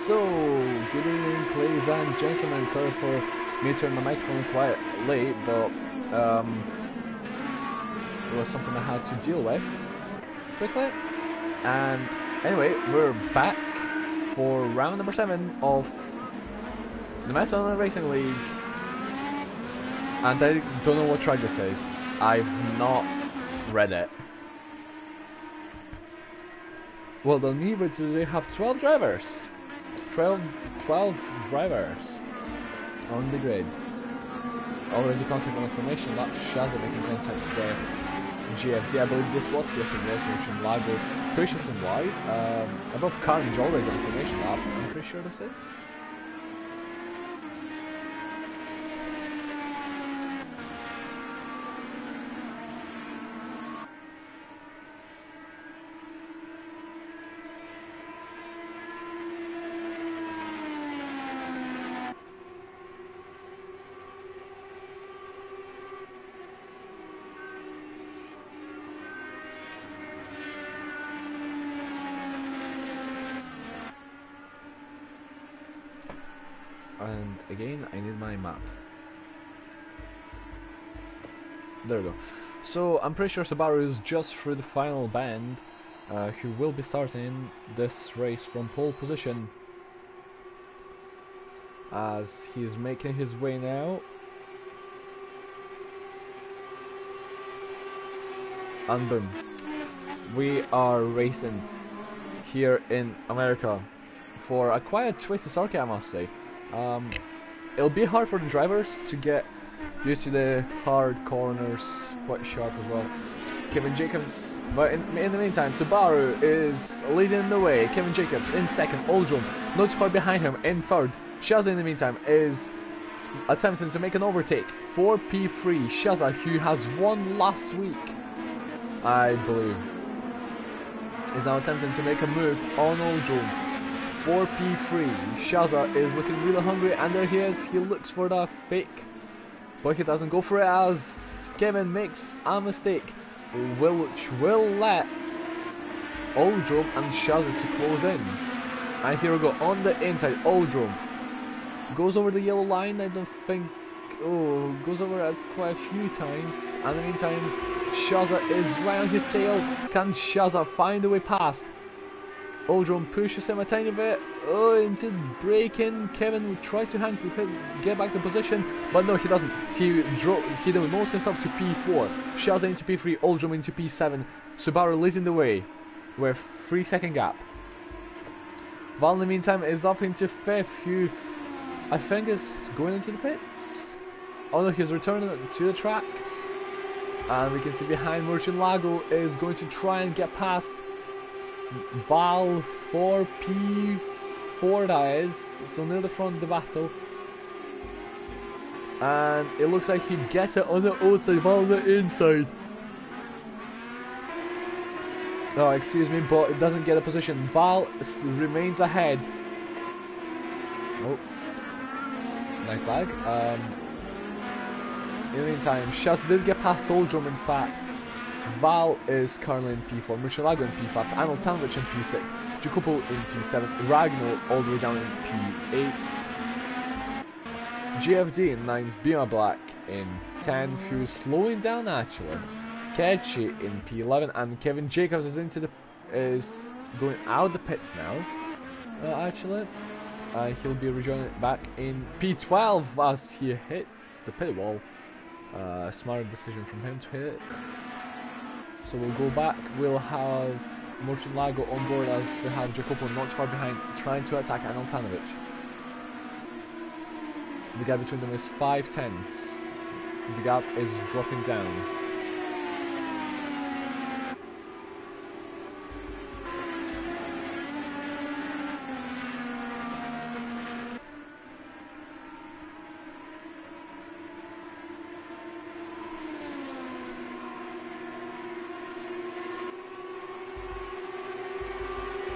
So, good evening, ladies and gentlemen. Sorry for me turning my microphone quite late, but it was something I had to deal with quickly. And anyway, we're back for round number 7 of the Macedonia Racing League. And I don't know what track this is. I've not read it. Well done me, but they have 12 drivers. 12 drivers on the grid. Already contact information that Shazza making contact with GFD. I believe this was yesterday, Motion Lago, Precious and White. Above Carnage already on information lab, I'm pretty sure this is. And again, I need my map. There we go. So I'm pretty sure Subaru is just through the final bend. He will be starting this race from pole position, as he is making his way now. And boom, we are racing here in America for a quite twisted circuit, I must say. It'll be hard for the drivers to get used to the hard corners, quite sharp as well. Kevin Jacobs, but in the meantime, Subaru is leading the way. Kevin Jacobs in second, Oldrum not far behind him in third. Shazza in the meantime is attempting to make an overtake for P3. Shazza, who has won last week, I believe, is now attempting to make a move on Oldrum. 4P3. Shazza is looking really hungry, and there he is. He looks for the fake, but he doesn't go for it as Kevin makes a mistake, which will let Oldrum and Shazza to close in. And here we go on the inside. Oldrum goes over the yellow line. I don't think. Oh, goes over it quite a few times. And in the meantime, Shazza is right on his tail. Can Shazza find a way past? Oldrum pushes him a tiny bit, into braking. Kevin tries to get back the position, but no, he doesn't. He demotes himself to P4. Shazza into P3, Oldrum into P7. Subaru leads in the way with 3-second gap. Val in the meantime is up into 5th, who I think is going into the pits. Oh no, he's returning to the track. And we can see behind Lago is going to try and get past Val 4P4, that is, so near the front of the battle. And it looks like he gets it on the outside, Val on the inside. Oh, excuse me, but it doesn't get a position. Val remains ahead. Oh, nice lag. In the meantime, Shaz did get past Oldrum, in fact. Val is currently in P4, Murcielago in P5, Anoltanovic in P6, Jacopo in P7, Ragno all the way down in P8, GFD in 9th, Bima Black in 10th, who's slowing down actually, Kechi in P11, and Kevin Jacobs is going out of the pits now, actually. He'll be rejoining back in P12 as he hits the pit wall. Smart decision from him to hit it. So we'll go back, we'll have Murcielago on board as we have Jacopo not far behind, trying to attack Anoltanovic. The gap between them is 5/10. The gap is dropping down.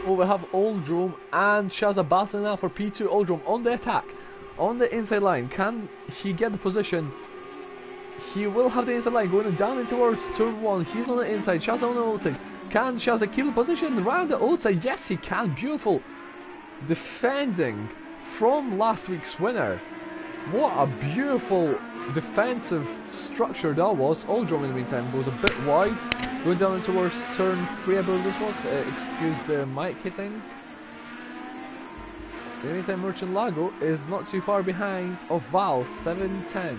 Oh, we have Oldrum and Shazza battling now for P2. Oldrum on the attack, on the inside line. Can he get the position? He will have the inside line going down in towards turn 1. He's on the inside. Shazza on the outside. Can Shazza keep the position around the outside? Yes, he can. Beautiful. defending from last week's winner. What a beautiful defensive structure that was. Oldrum in the meantime goes a bit wide, going down towards turn 3 I believe this was. Excuse the mic hitting. In the meantime, Merchant Lago is not too far behind of Val, 7/10.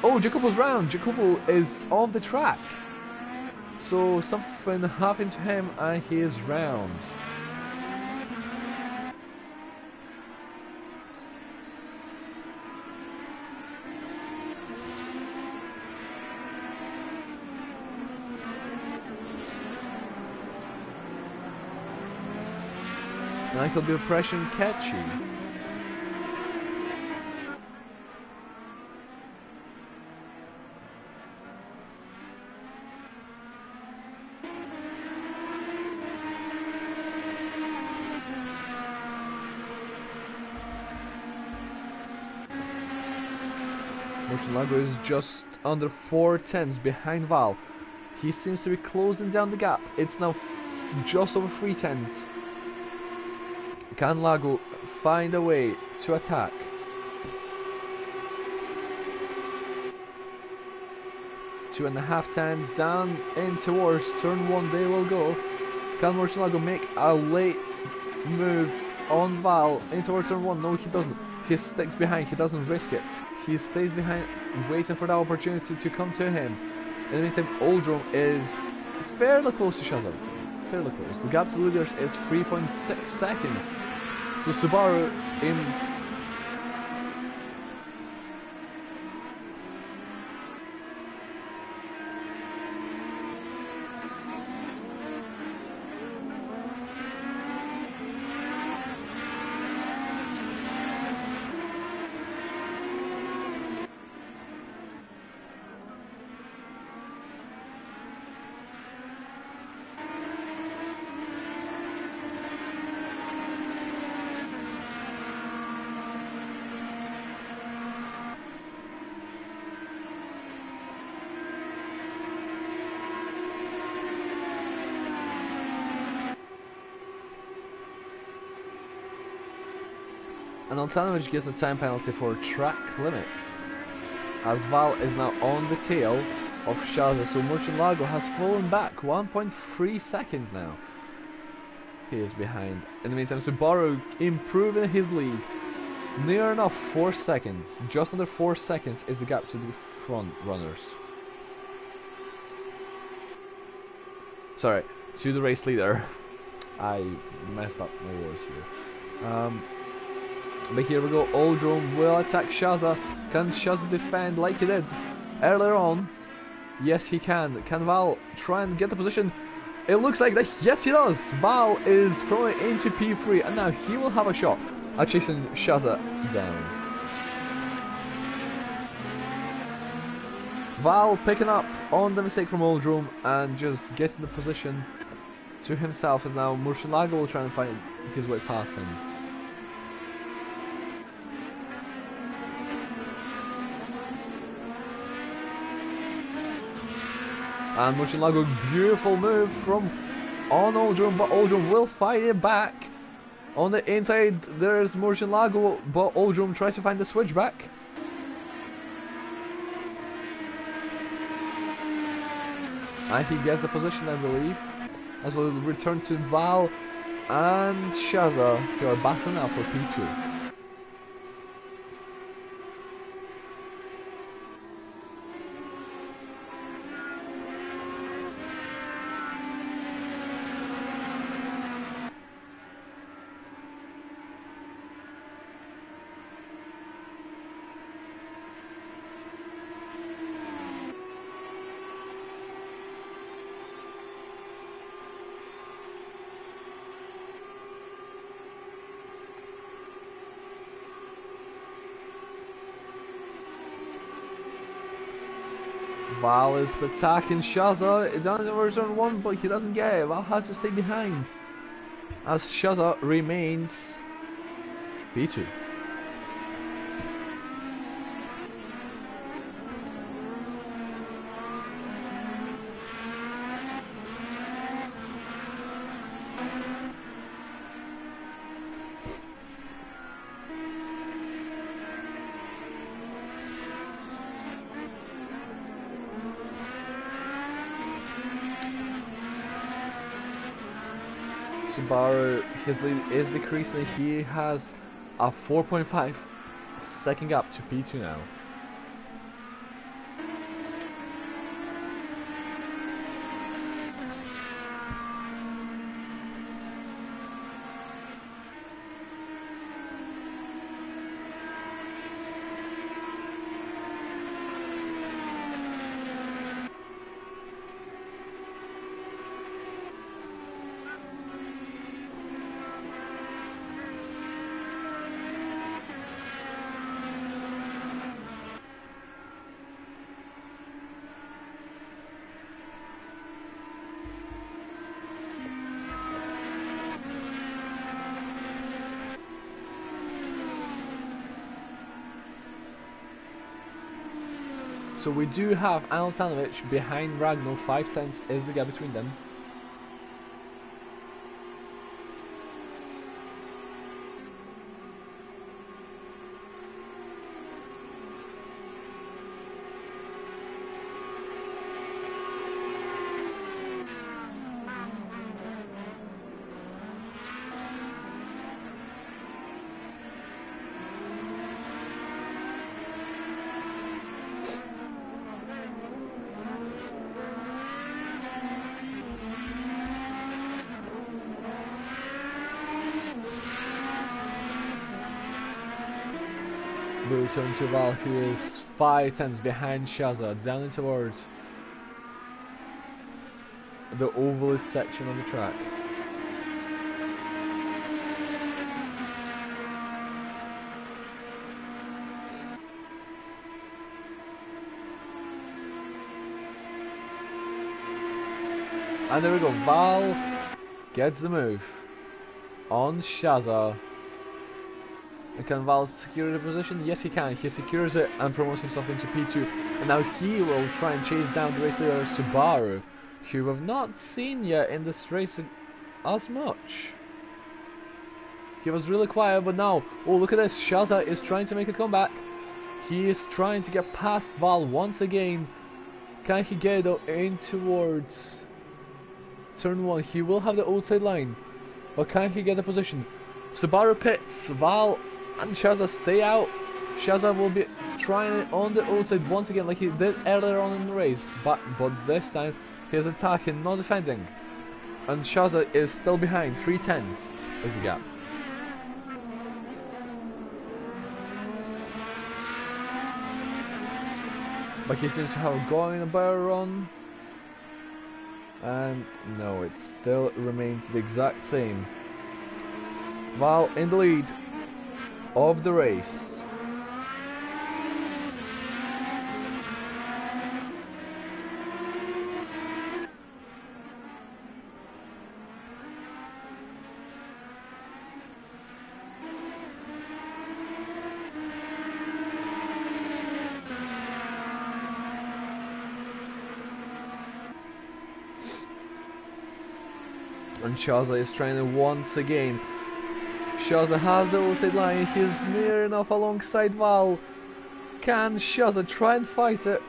Oh, Jacopo's round. Jacopo is on the track. So something happened to him and he is round. And that could be oppression catchy. Lago is just under 4/10 behind Val. He seems to be closing down the gap. It's now just over 3/10. Can Lago find a way to attack? Two and a half tenths down in towards turn 1 they will go. Can Lago make a late move on Val in towards turn 1? No, he doesn't. He sticks behind, he doesn't risk it. He stays behind, waiting for that opportunity to come to him. In the meantime, Oldrum is fairly close to Shazam. Fairly close. The gap to leaders is 3.6 seconds. So Subaru in... And Altanovich gets a time penalty for track limits, as Val is now on the tail of Shaza, so Merchant Lago has fallen back 1.3 seconds now. He is behind. In the meantime, Subaru improving his lead. Near enough 4 seconds, just under 4 seconds is the gap to the front runners. Sorry, to the race leader. I messed up my words here. But here we go, Oldrum will attack Shaza. Can Shaza defend like he did earlier on? Yes, he can. Can Val try and get the position? It looks like that. Yes, he does. Val is probably into P3, and now he will have a shot at chasing Shaza down. Val picking up on the mistake from Oldrum and just getting the position to himself, as now Murcielago will try and find his way past him. And Murcielago, beautiful move from on Oldrum, but Oldrum will fight it back. On the inside, there's Murcielago, but Oldrum tries to find the switchback. And he gets the position, I believe, as we'll return to Val and Shaza, who are battling now for P2. Val is attacking Shaza. It's on turn 1, but he doesn't get it. Val has to stay behind, as Shaza remains P2. Subaru, his lead is decreasing. He has a 4.5 second gap to P2 now. So we do have Anatanovic behind Ragno, 5/10 is the gap between them. Moves on to Val, who is 5/10 behind Shaza, down in towards the ovalist section of the track. And there we go, Val gets the move on Shaza. And can Val secure the position? Yes, he can. He secures it and promotes himself into P2. And now he will try and chase down the race leader Subaru, who we have not seen yet in this race as much. He was really quiet, but now, oh, look at this. Shaza is trying to make a comeback. He is trying to get past Val once again. Can he get it in towards turn 1? He will have the outside line, but can he get the position? Subaru pits. Val and Shaza stay out. Shaza will be trying it on the outside once again like he did earlier on in the race, but this time he is attacking, not defending. And Shaza is still behind, 3/10 is the gap. But he seems to have going a better run. And no, it still remains the exact same. Val in the lead of the race. And Shaza is trying to once again. Shaza has the outside line, he's near enough alongside Val. Can Shaza try and fight it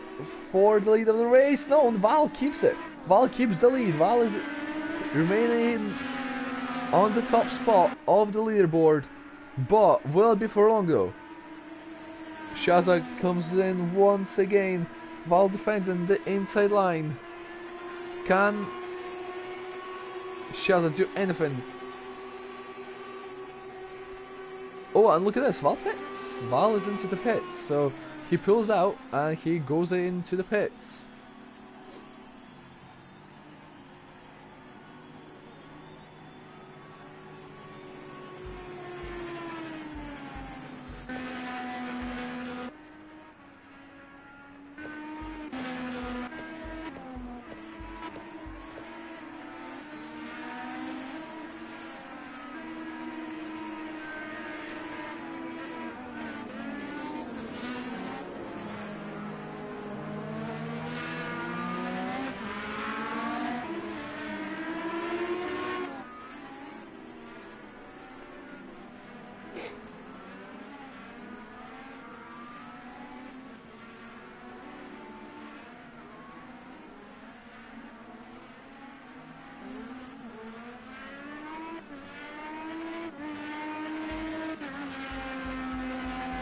for the lead of the race? No, and Val keeps it. Val keeps the lead. Val is remaining on the top spot of the leaderboard. But will it be for long though? Shaza comes in once again. Val defending the inside line. Can Shaza do anything? Oh, and look at this, Val pits. Val is into the pits, so he pulls out and he goes into the pits.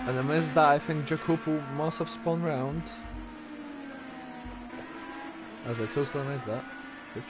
And I missed that. I think Jacopo must have spun round. As I totally missed that. Oops.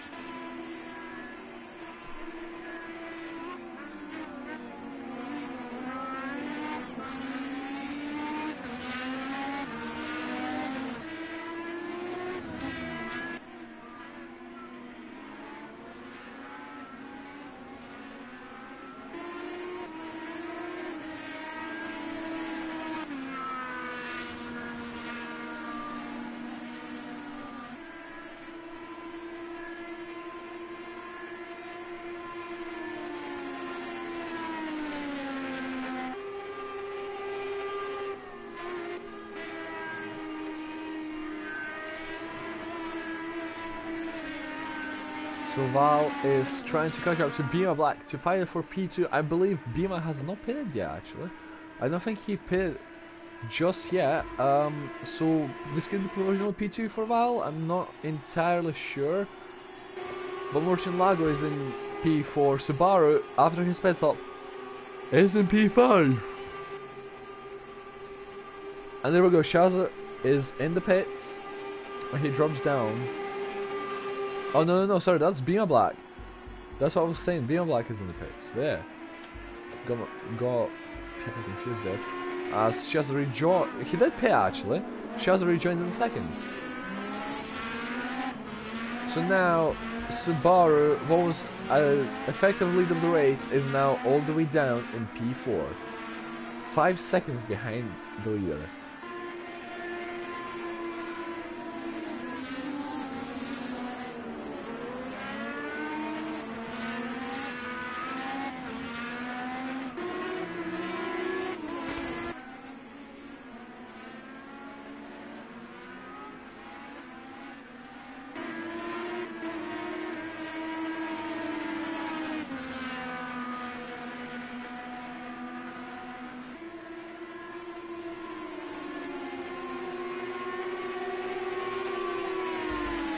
So Val is trying to catch up to Bima Black to fight for P2. I believe Bima has not pitted yet, actually. I don't think he pitted just yet. So this could be provisional P2 for Val. I'm not entirely sure. But Murcielago is in P4. Subaru, after his pit stop, is in P5. And there we go. Shaza is in the pits. And he drops down. Oh no, sorry, that's Bima Black. That's what I was saying, Bima Black is in the pits. There. Got people confused there. As Shaza rejoined, he did pit actually. Shaza rejoined in the second. So now, Subaru, what was effective lead of the race, is now all the way down in P4. 5 seconds behind the leader.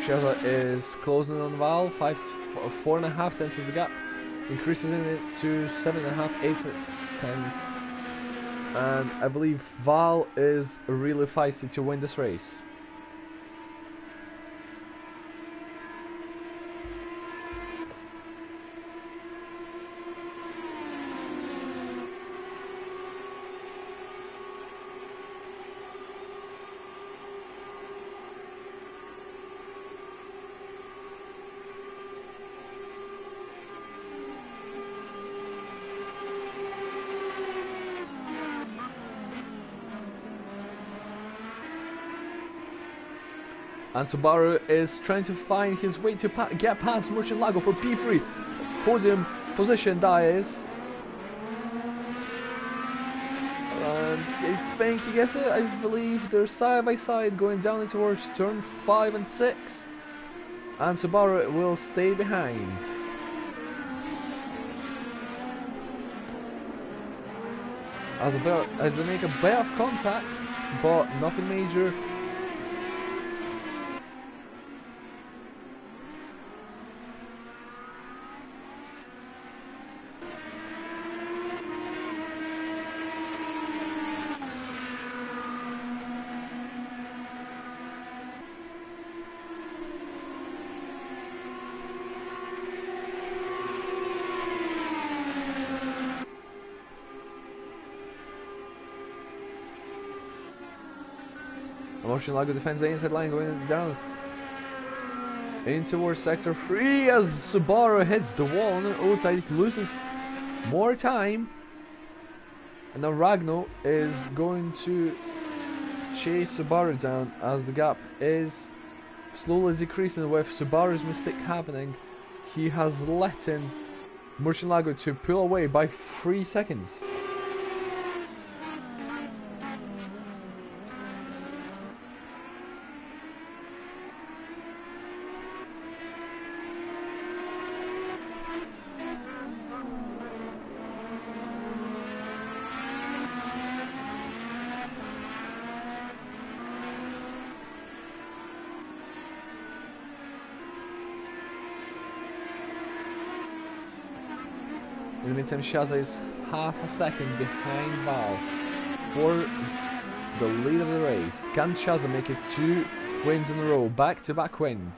Shaza is closing on Val, 4.5 tenths is the gap, increases it to 7.5, 8 tenths, and I believe Val is really feisty to win this race. And Subaru is trying to find his way to get past Murcielago for P3. Podium position, that is. And I think he gets it. I believe they're side by side going down towards turn 5 and 6. And Subaru will stay behind. As they make a bit of contact, but nothing major. Murcielago defends the inside line, going down in towards sector 3 as Subaru hits the wall on the outside. He loses more time, and now Ragno is going to chase Subaru down as the gap is slowly decreasing with Subaru's mistake happening. He has let in Murcielago to pull away by 3 seconds. In the meantime, Shaza is half a second behind Val. for the lead of the race. Can Shazza make it 2 wins in a row? Back-to-back wins.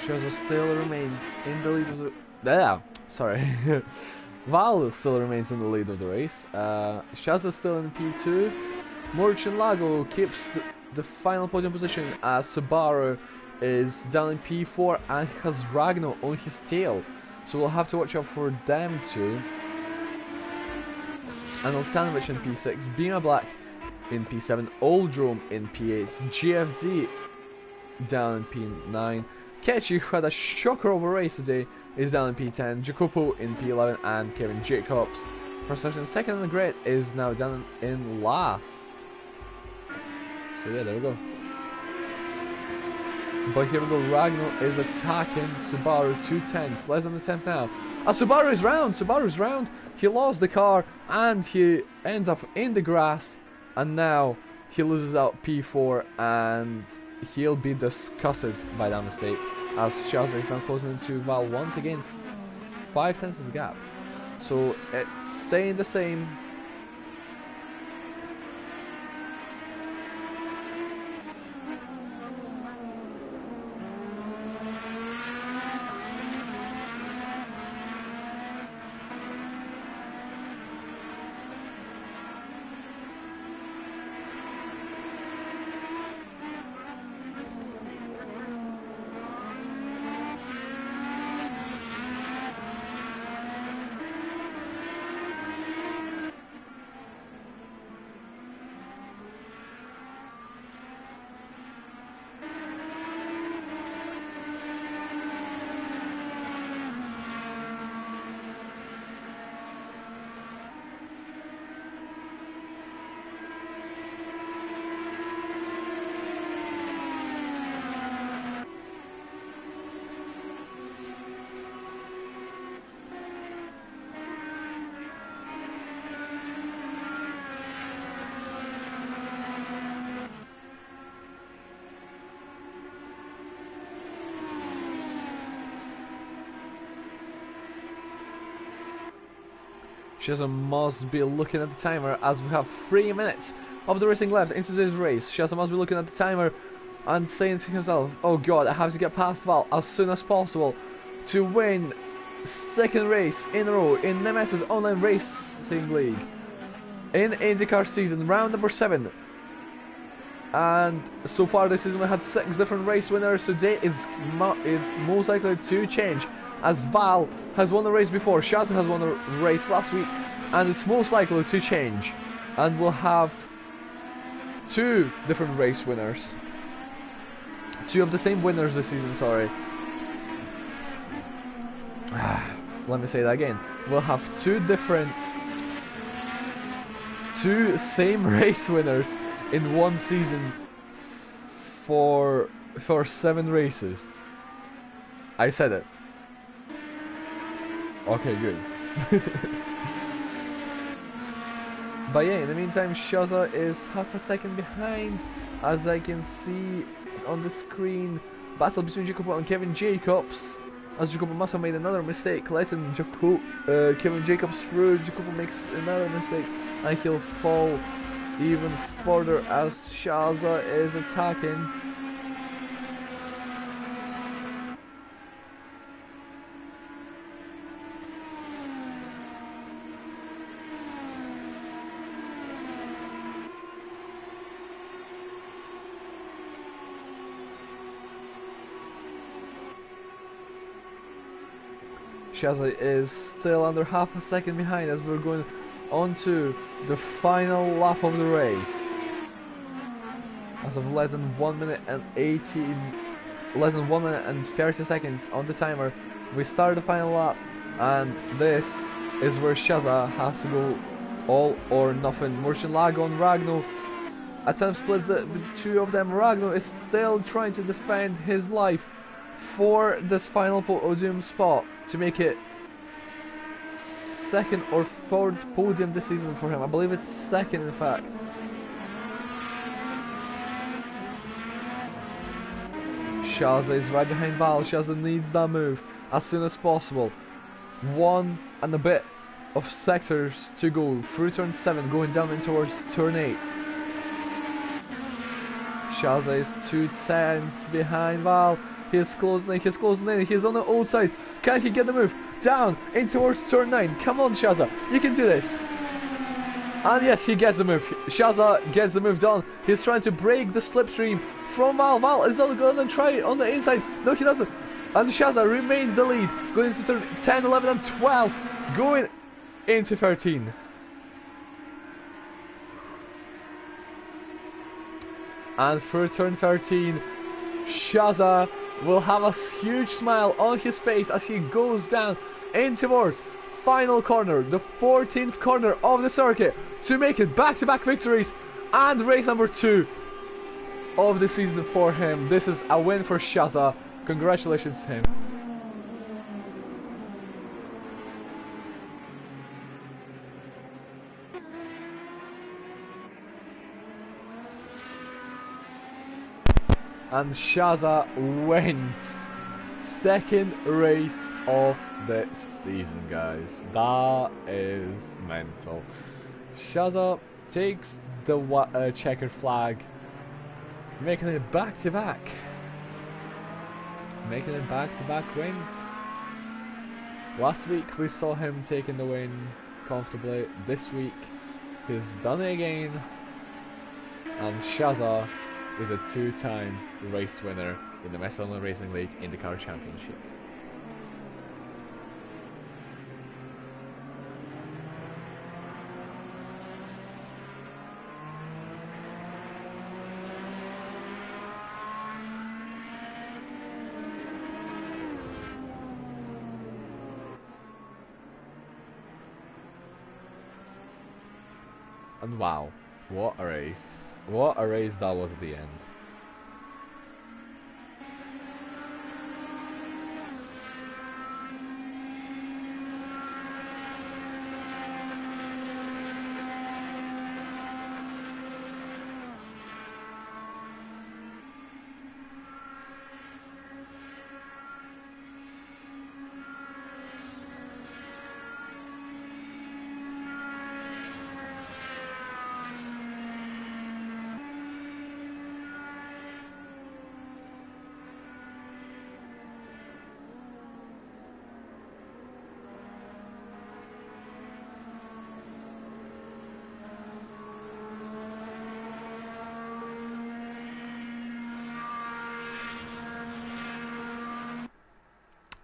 Shazza still remains in the lead of the... sorry. Val still remains in the lead of the race. Shazza still in P2. Lago keeps the final podium position as Subaru is down in P4 and has Ragno on his tail. So we'll have to watch out for them too. And Oltanovic in P6, Bima Black in P7, Oldrome in P8, GFD down in P9. Kechi, who had a shocker of a race today, is down in P10. Jacopo in P11 and Kevin Jacobs, for second in the grid, is now down in last. So yeah, there we go. But here we go, Ragnar is attacking Subaru 2/10, less than the 10th now. And Subaru's round! He lost the car and he ends up in the grass, and now he loses out P4 and he'll be disgusted by that mistake, as Shazza is now closing into Val once again. 5 tenths is the gap, so it's staying the same. Shazza must be looking at the timer, as we have 3 minutes of the racing left into this race. Shazza must be looking at the timer and saying to himself, oh god, I have to get past Val as soon as possible to win 2nd race in a row in Nemes's online racing league in IndyCar season, round number 7. And so far this season we had 6 different race winners. Today is most likely to change, as Val has won the race before, Shazza has won the race last week, and it's most likely to change. And we'll have 2 different race winners. 2 of the same winners this season, sorry. Let me say that again. We'll have 2 same race winners in one season for 7 races. I said it. Okay, good. But yeah, in the meantime, Shaza is half a second behind, as I can see on the screen. Battle between Jacopo and Kevin Jacobs, as Jacopo must have made another mistake, letting Kevin Jacobs through. Jacopo makes another mistake, and he'll fall even further as Shaza is attacking. Shaza is still under half a second behind as we're going on to the final lap of the race. As of less than 1 minute and 30 seconds on the timer, we start the final lap, and this is where Shaza has to go all or nothing. Murcielago and Ragno attempt splits the two of them. Ragno is still trying to defend his life for this final podium spot to make it second or third podium this season for him. I believe it's second, in fact. Shaza is right behind Val. Shaza needs that move as soon as possible. 1 and a bit of sectors to go through turn 7, going down in towards turn 8. Shaza is 2 tenths behind Val. He's closing in, he's on the outside. Can he get the move? Down in towards turn 9. Come on, Shaza, you can do this. And yes, he gets the move. Shaza gets the move done. He's trying to break the slipstream from Val. Val is not going to try it on the inside. No, he doesn't. And Shaza remains the lead, going into turn 10, 11 and 12, going into 13. And through turn 13, Shaza will have a huge smile on his face as he goes down in towards final corner, the 14th corner of the circuit, to make it back-to-back victories and race number 2 of the season for him. This is a win for Shaza. Congratulations to him. And Shaza wins second race of the season, guys. That is mental. Shaza takes the checkered flag, making it back-to-back. Making it back-to-back wins. Last week we saw him taking the win comfortably. This week he's done it again. And Shaza is a 2-time race winner in the Michelin Racing League IndyCar Championship. And wow, what a race. What a race that was at the end.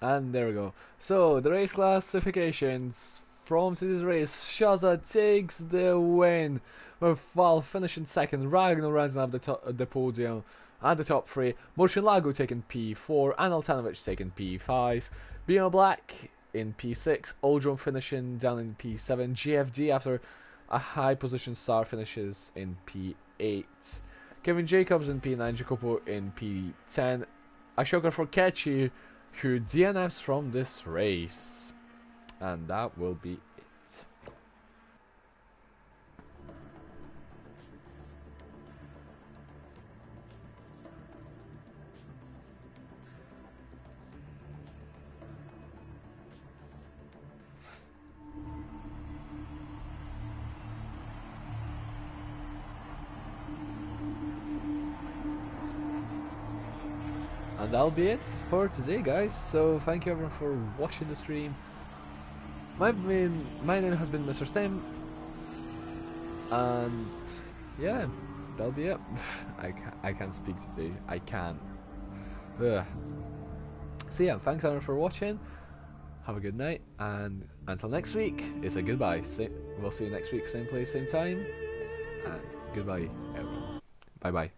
And there we go. So the race classifications from today's race: Shaza takes the win, with Val finishing second, Ragnar rounding up the podium and the top 3, Murcielago taking P4, and Altanovic taking P5, Bino Black in P6, Oldrum finishing down in P7, GFD after a high position start finishes in P8, Kevin Jacobs in P9, Jacopo in P10, Ashoka Forkechi, who DNFs from this race. And that will be it. And that'll be it for today, guys. So thank you everyone for watching the stream. My name has been Mr. Stem, and yeah, that'll be it. I can't speak today. I can't. Ugh. So yeah, thanks everyone for watching. Have a good night, and until next week, it's a goodbye. We'll see you next week, same place, same time, and goodbye, everyone. Bye bye.